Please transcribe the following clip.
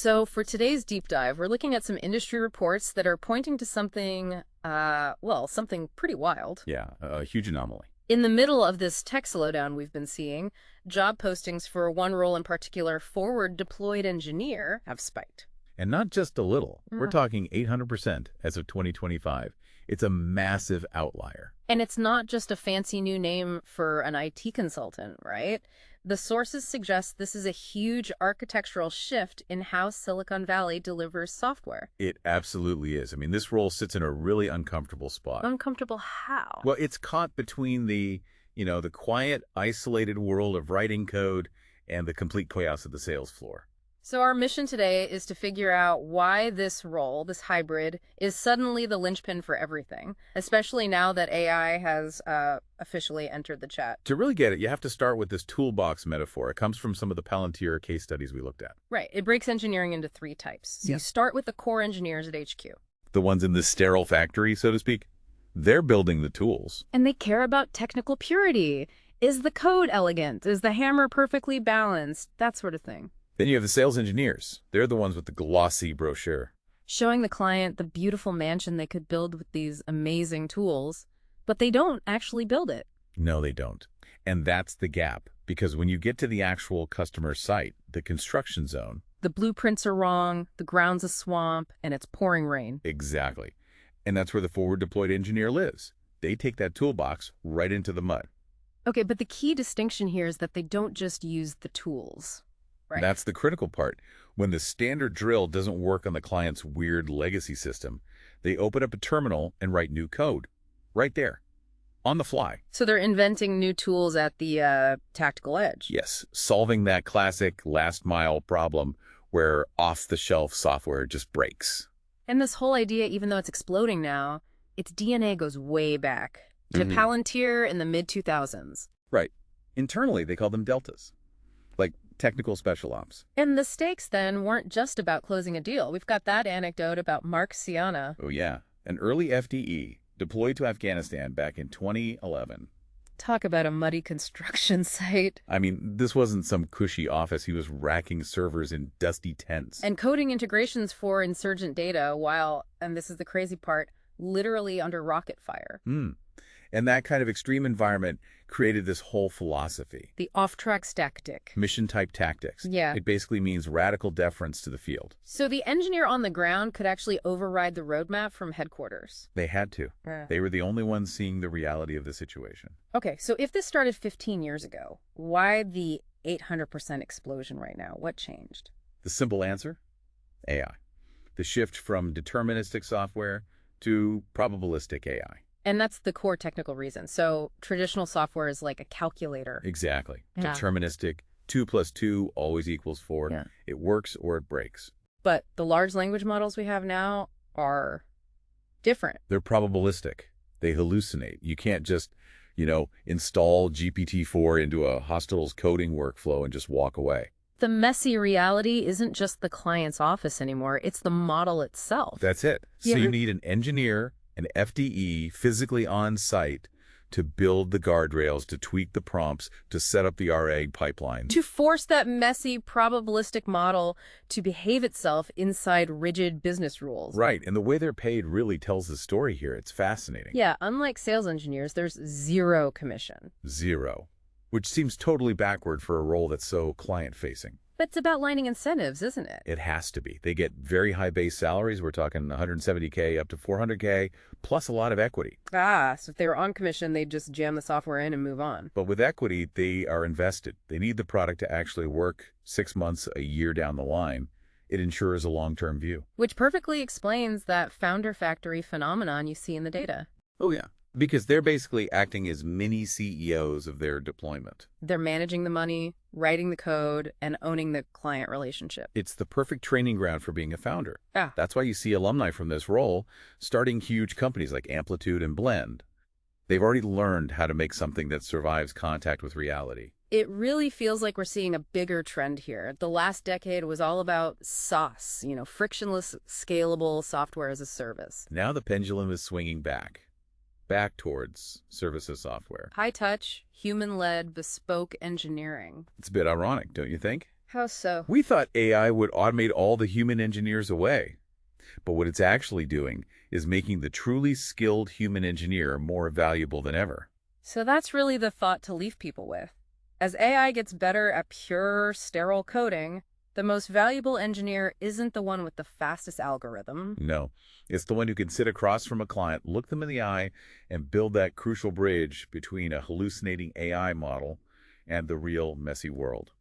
So for today's deep dive, we're looking at some industry reports that are pointing to something, something pretty wild. Yeah, a huge anomaly. In the middle of this tech slowdown we've been seeing, job postings for one role in particular, forward deployed engineer, have spiked. And not just a little. We're talking 800% as of 2025. It's a massive outlier. And it's not just a fancy new name for an IT consultant, right? The sources suggest this is a huge architectural shift in how Silicon Valley delivers software. It absolutely is. I mean, this role sits in a really uncomfortable spot. Uncomfortable how? Well, it's caught between the quiet, isolated world of writing code and the complete chaos of the sales floor. So our mission today is to figure out why this role, this hybrid, is suddenly the linchpin for everything, especially now that AI has officially entered the chat. To really get it, you have to start with this toolbox metaphor. It comes from some of the Palantir case studies we looked at. Right. It breaks engineering into three types. So you start with the core engineers at HQ. The ones in the sterile factory, so to speak. They're building the tools. And they care about technical purity. Is the code elegant? Is the hammer perfectly balanced? That sort of thing. Then you have the sales engineers. They're the ones with the glossy brochure. Showing the client the beautiful mansion they could build with these amazing tools, but they don't actually build it. No, they don't. And that's the gap, because when you get to the actual customer site, the construction zone... The blueprints are wrong, the ground's a swamp, and it's pouring rain. Exactly. And that's where the forward deployed engineer lives. They take that toolbox right into the mud. Okay, but the key distinction here is that they don't just use the tools. Right. That's the critical part. When the standard drill doesn't work on the client's weird legacy system, they open up a terminal and write new code. Right there. On the fly. So they're inventing new tools at the tactical edge. Yes. Solving that classic last mile problem where off-the-shelf software just breaks. And this whole idea, even though it's exploding now, its DNA goes way back to Palantir in the mid-2000s. Right. Internally, they call them deltas. Like technical special ops. And the stakes then weren't just about closing a deal. We've got that anecdote about Mark Siana. Oh, yeah. An early FDE deployed to Afghanistan back in 2011. Talk about a muddy construction site. I mean, this wasn't some cushy office. He was racking servers in dusty tents. And coding integrations for insurgent data while, and this is the crazy part, literally under rocket fire. And that kind of extreme environment created this whole philosophy. The off-track tactic. Mission-type tactics. Yeah. It basically means radical deference to the field. So the engineer on the ground could actually override the roadmap from headquarters. They had to. Yeah. They were the only ones seeing the reality of the situation. Okay, so if this started 15 years ago, why the 800% explosion right now? What changed? The simple answer? AI. The shift from deterministic software to probabilistic AI. And that's the core technical reason. So traditional software is like a calculator. Exactly. Yeah. Deterministic, 2 + 2 always equals 4. Yeah. It works or it breaks. But the large language models we have now are different. They're probabilistic. They hallucinate. You can't just, install GPT-4 into a hospital's coding workflow and just walk away. The messy reality isn't just the client's office anymore. It's the model itself. That's it. So Yeah. you need an engineer, an FDE physically on site to build the guardrails, to tweak the prompts, to set up the RA pipeline. To force that messy probabilistic model to behave itself inside rigid business rules. Right, and the way they're paid really tells the story here. It's fascinating. Yeah, unlike sales engineers, there's zero commission. Zero, which seems totally backward for a role that's so client-facing. But it's about lining incentives, isn't it? It has to be. They get very high base salaries. We're talking 170K up to 400K, plus a lot of equity. So if they were on commission, they'd just jam the software in and move on. But with equity, they are invested. They need the product to actually work 6 months, a year down the line. It ensures a long-term view. Which perfectly explains that founder factory phenomenon you see in the data. Oh, yeah. Because they're basically acting as mini CEOs of their deployment. They're managing the money, writing the code, and owning the client relationship. It's the perfect training ground for being a founder. Yeah. That's why you see alumni from this role starting huge companies like Amplitude and Blend. They've already learned how to make something that survives contact with reality. It really feels like we're seeing a bigger trend here. The last decade was all about SaaS, frictionless, scalable software as a service. Now the pendulum is swinging back towards services software. High touch, human-led, bespoke engineering. It's a bit ironic, don't you think? How so? We thought AI would automate all the human engineers away. But what it's actually doing is making the truly skilled human engineer more valuable than ever. So that's really the thought to leave people with. As AI gets better at pure, sterile coding, the most valuable engineer isn't the one with the fastest algorithm. No, it's the one who can sit across from a client, look them in the eye, and build that crucial bridge between a hallucinating AI model and the real messy world.